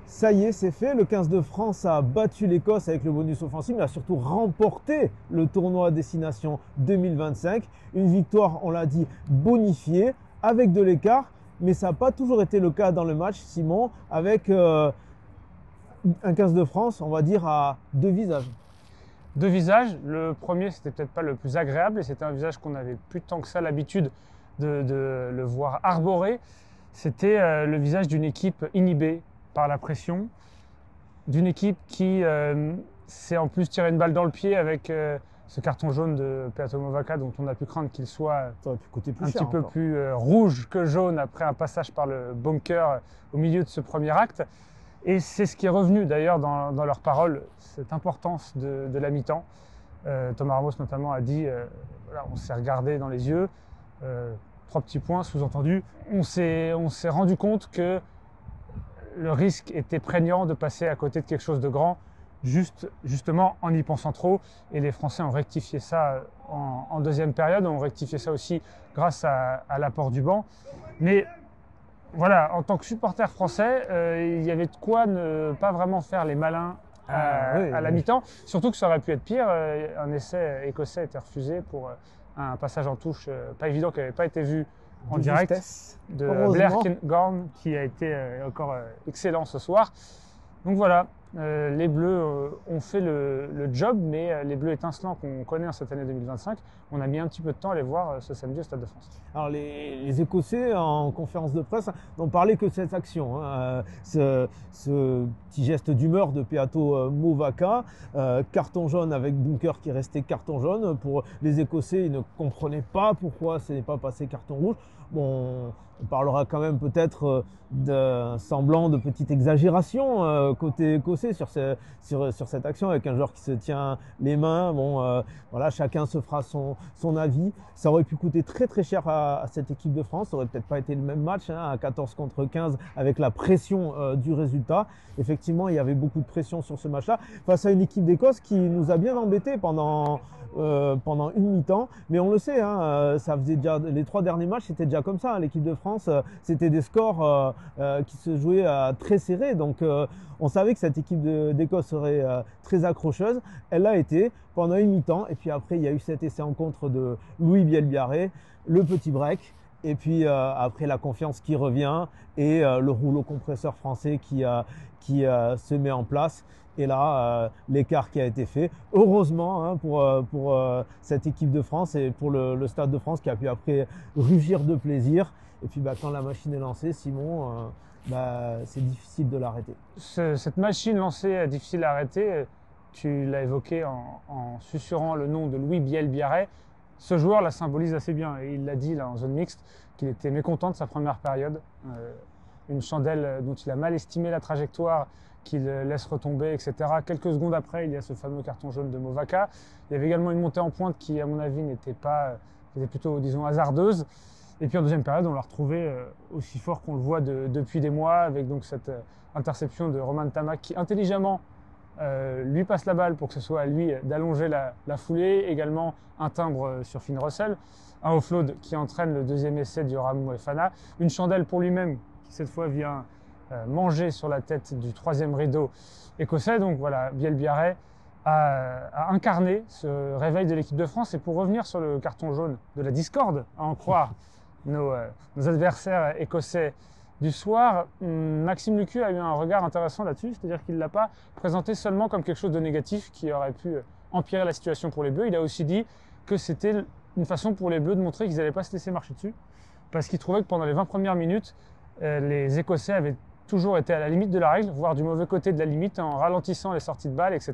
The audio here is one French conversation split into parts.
Ça y est, c'est fait. Le 15 de France a battu l'Écosse avec le bonus offensif, mais a surtout remporté le tournoi Destination 2025. Une victoire, on l'a dit, bonifiée avec de l'écart, mais ça n'a pas toujours été le cas dans le match, Simon, avec un 15 de France, on va dire, à deux visages. Deux visages. Le premier, c'était peut-être pas le plus agréable et c'était un visage qu'on n'avait plus tant que ça l'habitude de le voir arborer. C'était le visage d'une équipe inhibée par la pression, d'une équipe qui s'est en plus tiré une balle dans le pied avec ce carton jaune de Peato Mauvaka dont on a pu craindre qu'il soit Ça aurait pu coûter plus un cher petit peu encore. plus rouge que jaune après un passage par le bunker au milieu de ce premier acte. Et c'est ce qui est revenu d'ailleurs dans leurs paroles, cette importance de la mi-temps. Thomas Ramos notamment a dit, voilà, on s'est regardé dans les yeux, trois petits points sous-entendus, on s'est rendu compte que le risque était prégnant de passer à côté de quelque chose de grand, justement en y pensant trop. Et les Français ont rectifié ça en deuxième période, ont rectifié ça aussi grâce à l'apport du banc. Mais voilà, en tant que supporter français, il y avait de quoi ne pas vraiment faire les malins à la mi-temps. Surtout que ça aurait pu être pire. Un essai écossais a été refusé pour un passage en touche pas évident qui n'avait pas été vu en direct Justesse. de Blair Heureusement. Gorn qui a été encore excellent ce soir. Donc voilà, les Bleus ont fait le job, mais les Bleus étincelants qu'on connaît en cette année 2025, on a mis un petit peu de temps à les voir ce samedi au Stade de France. Alors les Écossais en conférence de presse n'ont parlé que de cette action, hein. Ce petit geste d'humeur de Peato Mauvaka, carton jaune avec Bunker qui restait carton jaune. Pour les Écossais, ils ne comprenaient pas pourquoi ce n'est pas passé carton rouge. Bon, on parlera quand même peut-être d'un semblant de petite exagération côté écossais sur cette action avec un joueur qui se tient les mains. Bon, voilà, chacun se fera son avis. Ça aurait pu coûter très très cher à cette équipe de France. Ça aurait peut-être pas été le même match, hein, à 14 contre 15 avec la pression du résultat. Effectivement, il y avait beaucoup de pression sur ce match-là face à une équipe d'Écosse qui nous a bien embêtés pendant une mi-temps. Mais on le sait, hein, ça faisait déjà les 3 derniers matchs, c'était déjà comme ça. L'équipe de France, c'était des scores qui se jouaient très serrés. Donc on savait que cette équipe d'Écosse serait très accrocheuse. Elle l'a été pendant une mi-temps. Et puis après, il y a eu cet essai en contre de Louis Bielbiarré, le petit break. Et puis après, la confiance qui revient et le rouleau compresseur français qui se met en place. Et là, l'écart qui a été fait. Heureusement, hein, pour cette équipe de France et pour le Stade de France qui a pu après rugir de plaisir. Et puis quand la machine est lancée, Simon, c'est difficile de l'arrêter. Cette machine lancée difficile à arrêter, tu l'as évoqué en susurrant le nom de Louis Bielbiarré. Ce joueur la symbolise assez bien et il l'a dit là en zone mixte qu'il était mécontent de sa première période. Une chandelle dont il a mal estimé la trajectoire, qu'il laisse retomber, etc. Quelques secondes après, il y a ce fameux carton jaune de Mauvaka. Il y avait également une montée en pointe qui, à mon avis, était plutôt, disons, hasardeuse. Et puis en deuxième période, on l'a retrouvé aussi fort qu'on le voit depuis des mois, avec donc cette interception de Romain Tamac qui intelligemment lui passe la balle pour que ce soit à lui d'allonger la foulée. Également un timbre sur Finn Russell, un offload qui entraîne le deuxième essai du Yoram Moefana, une chandelle pour lui-même qui cette fois vient manger sur la tête du troisième rideau écossais. Donc voilà, Bielbiarré a incarné ce réveil de l'équipe de France. Et pour revenir sur le carton jaune de la discorde, à en croire nos adversaires écossais du soir, Maxime Lucu a eu un regard intéressant là-dessus, c'est-à-dire qu'il ne l'a pas présenté seulement comme quelque chose de négatif qui aurait pu empirer la situation pour les Bleus. Il a aussi dit que c'était une façon pour les Bleus de montrer qu'ils n'allaient pas se laisser marcher dessus, parce qu'il trouvait que pendant les 20 premières minutes, les Écossais avaient toujours été à la limite de la règle, voire du mauvais côté de la limite, en ralentissant les sorties de balles, etc.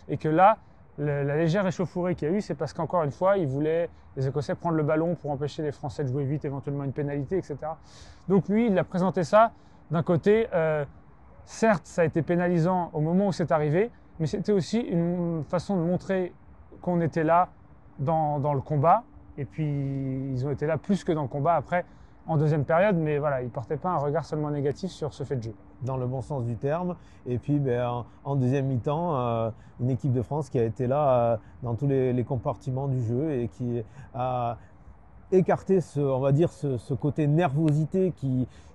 Et que là, la légère échauffourée qu'il y a eu, c'est parce qu'encore une fois, ils voulaient, les Écossais, prendre le ballon pour empêcher les Français de jouer vite, éventuellement une pénalité, etc. Donc lui, il a présenté ça d'un côté, certes, ça a été pénalisant au moment où c'est arrivé, mais c'était aussi une façon de montrer qu'on était là dans le combat. Et puis, ils ont été là plus que dans le combat après, en deuxième période, mais voilà, ils ne portaient pas un regard seulement négatif sur ce fait de jeu. Dans le bon sens du terme. Et puis en deuxième mi-temps, une équipe de France qui a été là dans tous les compartiments du jeu et qui a écarté on va dire ce côté nervosité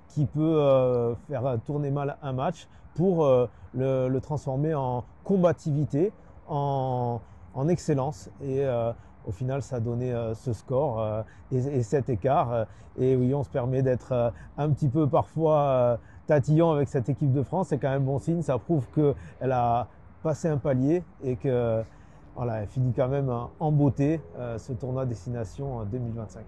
qui peut faire tourner mal un match pour le transformer en combativité, en excellence. Et au final, ça a donné ce score et cet écart. Et oui, on se permet d'être un petit peu parfois tatillon avec cette équipe de France. C'est quand même bon signe. Ça prouve qu'elle a passé un palier et que voilà, elle finit quand même en beauté ce tournoi Destination 2025.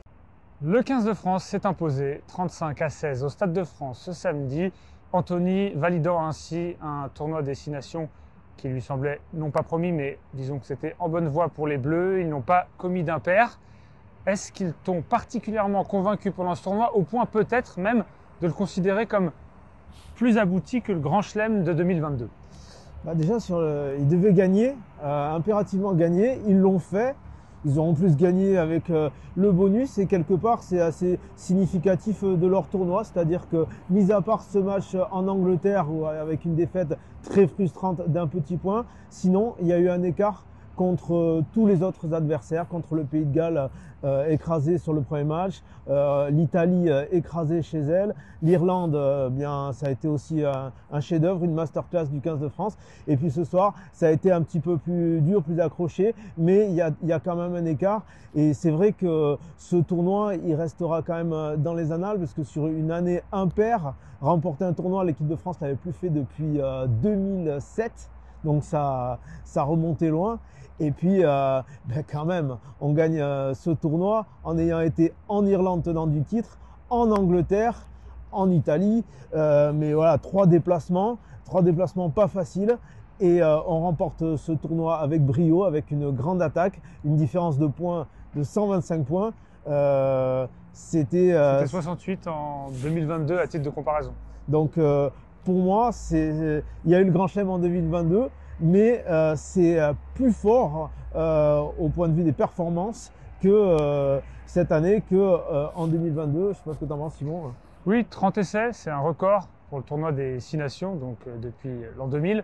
Le 15 de France s'est imposé 35-16 au Stade de France ce samedi. Anthony validant ainsi un tournoi Destination qui lui semblait non pas promis, mais disons que c'était en bonne voie pour les Bleus. Ils n'ont pas commis d'impair. Est-ce qu'ils t'ont particulièrement convaincu pendant ce tournoi, au point peut-être même de le considérer comme plus abouti que le Grand Chelem de 2022? Déjà, ils devaient gagner, impérativement gagner. Ils l'ont fait. Ils ont en plus gagné avec le bonus et quelque part c'est assez significatif de leur tournoi. C'est-à-dire que, mis à part ce match en Angleterre avec une défaite très frustrante d'un petit point, sinon il y a eu un écart contre tous les autres adversaires, contre le Pays de Galles écrasé sur le premier match, l'Italie écrasée chez elle, l'Irlande, bien ça a été aussi un chef-d'œuvre, une masterclass du 15 de France. Et puis ce soir, ça a été un petit peu plus dur, plus accroché, mais il y a quand même un écart. Et c'est vrai que ce tournoi, il restera quand même dans les annales, parce que sur une année impaire, remporter un tournoi, l'équipe de France l'avait plus fait depuis 2007. Donc ça remontait loin. Et puis quand même, on gagne ce tournoi en ayant été en Irlande tenant du titre, en Angleterre, en Italie. Mais voilà, trois déplacements pas faciles. Et on remporte ce tournoi avec brio, avec une grande attaque, une différence de points de 125 points. C'était 68 en 2022 à titre de comparaison. Donc pour moi, il y a eu le Grand Chelem en 2022, mais c'est plus fort au point de vue des performances que cette année, en 2022. Je sais pas ce que tu en penses, Simon. Oui, 30 essais, c'est un record pour le tournoi des 6 nations, donc depuis l'an 2000.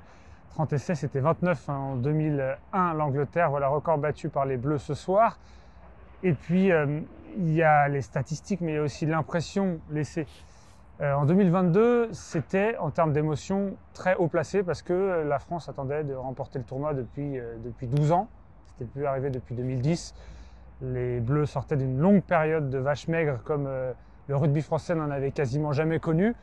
30 essais, c'était 29 en 2001, l'Angleterre. Voilà, record battu par les Bleus ce soir. Et puis, il y a les statistiques, mais il y a aussi l'impression laissée. En 2022, c'était, en termes d'émotion, très haut placé parce que la France attendait de remporter le tournoi depuis 12 ans. C'était plus arrivé depuis 2010. Les Bleus sortaient d'une longue période de vaches maigres comme le rugby français n'en avait quasiment jamais connu.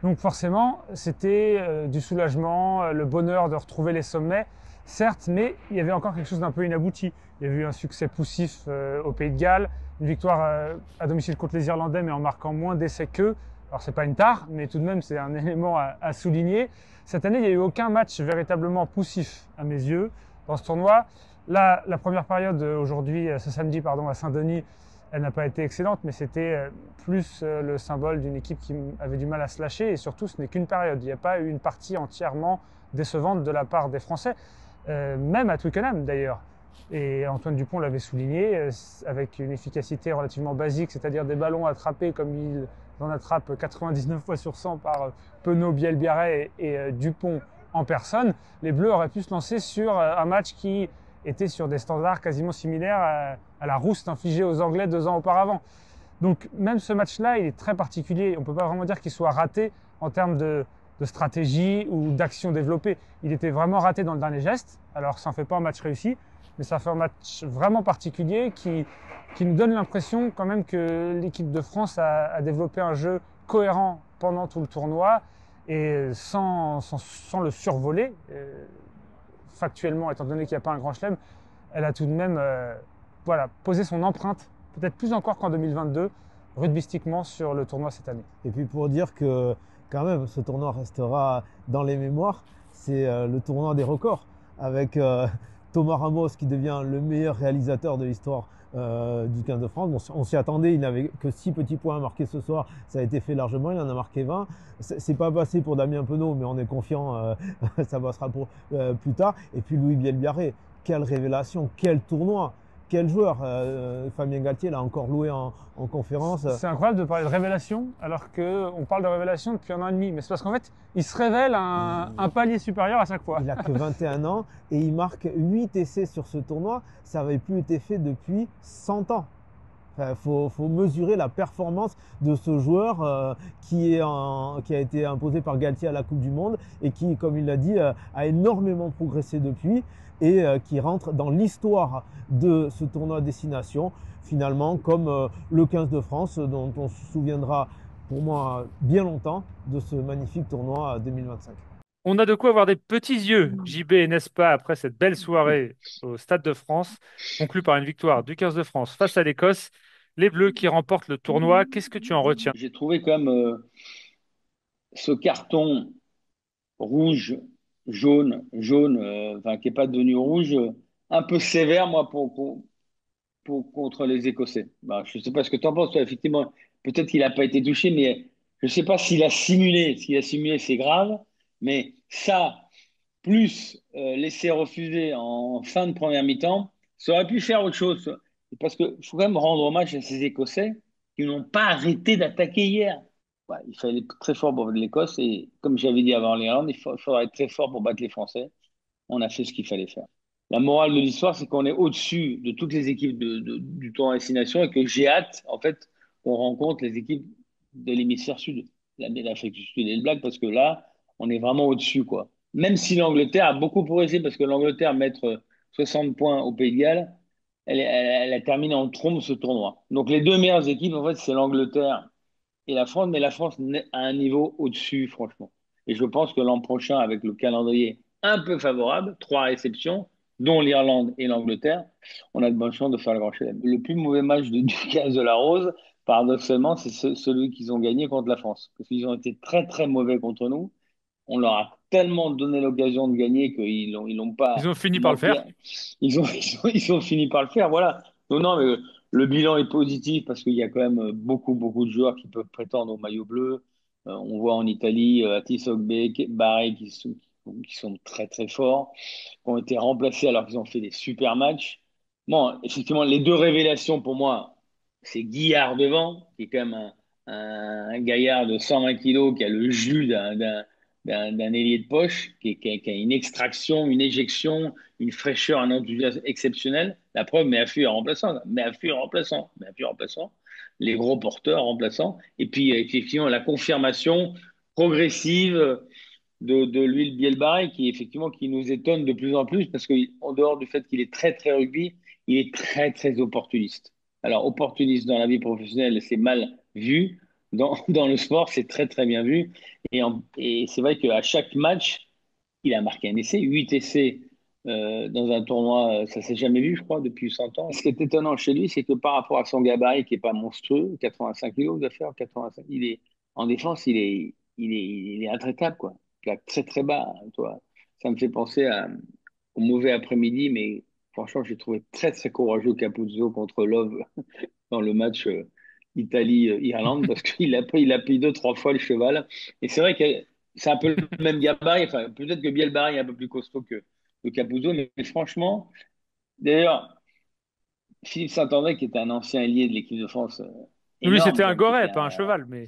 Donc forcément, c'était du soulagement, le bonheur de retrouver les sommets, certes, mais il y avait encore quelque chose d'un peu inabouti. Il y a eu un succès poussif au Pays de Galles, une victoire à domicile contre les Irlandais, mais en marquant moins d'essais qu'eux. Alors c'est pas une tare, mais tout de même c'est un élément à souligner. Cette année, il n'y a eu aucun match véritablement poussif à mes yeux dans ce tournoi. Là, la première période aujourd'hui, ce samedi, à Saint-Denis, elle n'a pas été excellente, mais c'était plus le symbole d'une équipe qui avait du mal à se lâcher. Et surtout, ce n'est qu'une période. Il n'y a pas eu une partie entièrement décevante de la part des Français, même à Twickenham d'ailleurs. Et Antoine Dupont l'avait souligné, avec une efficacité relativement basique, c'est-à-dire des ballons attrapés comme il en attrape 99 fois sur 100 par Penaud, Biel-Biarret et Dupont en personne. Les Bleus auraient pu se lancer sur un match qui était sur des standards quasiment similaires à la rouste infligée aux Anglais 2 ans auparavant. Donc même ce match-là, il est très particulier. On ne peut pas vraiment dire qu'il soit raté en termes de stratégie ou d'action développée. Il était vraiment raté dans le dernier geste. Alors ça ne fait pas un match réussi, mais ça fait un match vraiment particulier qui nous donne l'impression quand même que l'équipe de France a développé un jeu cohérent pendant tout le tournoi et sans le survoler. Factuellement, étant donné qu'il n'y a pas un grand chelem, elle a tout de même posé son empreinte, peut-être plus encore qu'en 2022, rugbystiquement sur le tournoi cette année. Et puis pour dire que quand même ce tournoi restera dans les mémoires, c'est le tournoi des records avec Thomas Ramos qui devient le meilleur réalisateur de l'histoire du 15 de France. Bon, on s'y attendait, il n'avait que 6 petits points à marquer ce soir, ça a été fait largement, il en a marqué 20. C'est pas passé pour Damien Penaud, mais on est confiant, ça passera pour plus tard. Et puis Louis Biel-Biarret, quelle révélation, quel tournoi, quel joueur. Fabien Galtier l'a encore loué en conférence. C'est incroyable de parler de révélation alors qu'on parle de révélation depuis 1 an et demi. Mais c'est parce qu'en fait, il se révèle un palier supérieur à chaque fois. Il a que 21 ans et il marque 8 essais sur ce tournoi. Ça n'avait plus été fait depuis 100 ans. Faut mesurer la performance de ce joueur qui a été imposé par Galtier à la Coupe du Monde et qui, comme il l'a dit, a énormément progressé depuis et qui rentre dans l'histoire de ce tournoi à destination, finalement, comme le 15 de France, dont on se souviendra pour moi bien longtemps de ce magnifique tournoi 2025. On a de quoi avoir des petits yeux, JB, n'est-ce pas, après cette belle soirée au Stade de France, conclue par une victoire du 15 de France face à l'Écosse. Les Bleus qui remportent le tournoi, qu'est-ce que tu en retiens? J'ai trouvé quand même ce carton rouge, jaune, enfin, qui n'est pas devenu rouge, un peu sévère, moi, contre les Écossais. Bah, je ne sais pas ce que tu en penses, toi. Effectivement, peut-être qu'il n'a pas été touché, mais je ne sais pas s'il a simulé. S'il a simulé, c'est grave. Mais ça, plus laisser refuser en fin de première mi-temps, ça aurait pu faire autre chose. Parce qu'il faut quand même rendre hommage à ces Écossais qui n'ont pas arrêté d'attaquer hier. Ouais, il fallait être très fort pour battre l'Écosse et comme j'avais dit avant l'Irlande, il faudra être très fort pour battre les Français. On a fait ce qu'il fallait faire. La morale de l'histoire, c'est qu'on est au-dessus de toutes les équipes du tournoi destination et que j'ai hâte, en fait, qu'on rencontre les équipes de l'hémisphère sud, l'Afrique du Sud et le Black, parce que là, on est vraiment au-dessus, quoi. Même si l'Angleterre a beaucoup progressé, parce que l'Angleterre mettre 60 points au Pays de Galles, elle a terminé en trombe ce tournoi. Donc les deux meilleures équipes, en fait, c'est l'Angleterre et la France, mais la France à un niveau au-dessus, franchement. Et je pense que l'an prochain, avec le calendrier un peu favorable, trois réceptions, dont l'Irlande et l'Angleterre, on a de bonnes chances de faire le grand chelem. Le plus mauvais match du 15 de la Rose, paradoxalement, c'est celui qu'ils ont gagné contre la France. Parce qu'ils ont été très, très mauvais contre nous. On leur a tellement donné l'occasion de gagner qu'ils l'ont Ils pas ont fini par le manqué. faire. Ils ont fini par le faire, voilà. Non, non, mais le bilan est positif parce qu'il y a quand même beaucoup, beaucoup de joueurs qui peuvent prétendre au maillot bleu. On voit en Italie Atis Ogbe, Barry qui sont très, très forts, qui ont été remplacés alors qu'ils ont fait des super matchs. Bon, effectivement, les deux révélations pour moi, c'est Guillard devant, qui est quand même un gaillard de 120 kilos qui a le jus d'un ailier de poche, qui a une extraction, une éjection, une fraîcheur, un enthousiasme exceptionnel. La preuve, Méafou est remplaçant. Méafou est remplaçant. Méafou est remplaçant. Les gros porteurs remplaçants. Et puis, effectivement, la confirmation progressive de l'huile Bielbarré qui, effectivement, qui nous étonne de plus en plus parce qu'en dehors du fait qu'il est très, très rugby, il est très, très opportuniste. Alors, opportuniste dans la vie professionnelle, c'est mal vu. Dans le sport, c'est très, très bien vu. Et c'est vrai qu'à chaque match, il a marqué un essai, 8 essais dans un tournoi, ça s'est jamais vu, je crois, depuis 100 ans. Ce qui est étonnant chez lui, c'est que par rapport à son gabarit, qui est pas monstrueux, 85 kilos d'affaires, 85, en défense, il est intraitable, quoi. Il est très, très bas, hein, toi. Ça me fait penser au mauvais après-midi, mais franchement, j'ai trouvé très, très courageux Capuzzo contre Love dans le match Italie-Irlande parce il a pris deux, trois fois le cheval. Et c'est vrai que c'est un peu le même gabarit. Enfin, peut-être que Bielbarré est un peu plus costaud que Capuzzo, mais franchement, d'ailleurs, Philippe Saint-André, qui était un ancien ailier de l'équipe de France, Lui, énorme c'était un quand même, goret, pas un cheval, mais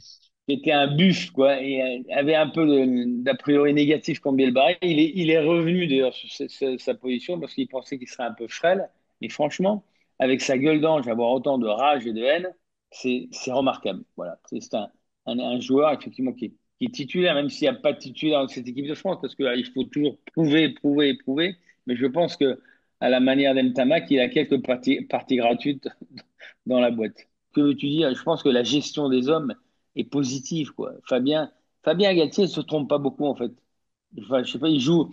qui était un buff, quoi, et avait un peu d'a priori négatif contre Bielbarré. Il est revenu d'ailleurs sur sa position parce qu'il pensait qu'il serait un peu frêle. Mais franchement, avec sa gueule d'ange, avoir autant de rage et de haine, c'est remarquable. Voilà. C'est un joueur effectivement qui est titulaire, même s'il n'y a pas de titulaire dans cette équipe de France, parce qu'il faut toujours prouver, prouver, prouver. Mais je pense que à la manière d'Emtamac, il a quelques parties gratuites dans la boîte. Que veux-tu dire? Je pense que la gestion des hommes est positive, quoi. Fabien Galtier ne se trompe pas beaucoup, en fait. Enfin, je sais pas, il joue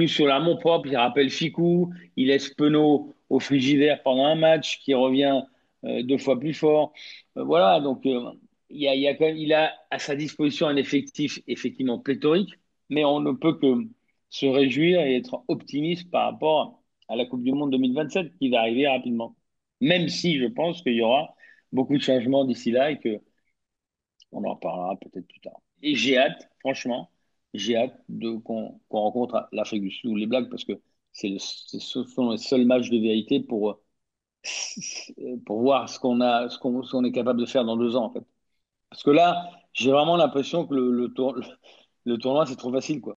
sur l'amour propre, il rappelle Ficou, il laisse Penaud au frigidaire pendant un match, qui revient deux fois plus fort. Voilà, donc il y a quand même, il a à sa disposition un effectif effectivement pléthorique, mais on ne peut que se réjouir et être optimiste par rapport à la Coupe du Monde 2027 qui va arriver rapidement. Même si je pense qu'il y aura beaucoup de changements d'ici là et que on en reparlera peut-être plus tard. Et j'ai hâte, franchement, j'ai hâte qu'on rencontre l'Afrique du Sud ou les Blacks parce que ce sont les seuls matchs de vérité pour voir ce qu'on est capable de faire dans 2 ans, en fait. Parce que là, j'ai vraiment l'impression que le tournoi, c'est trop facile, quoi.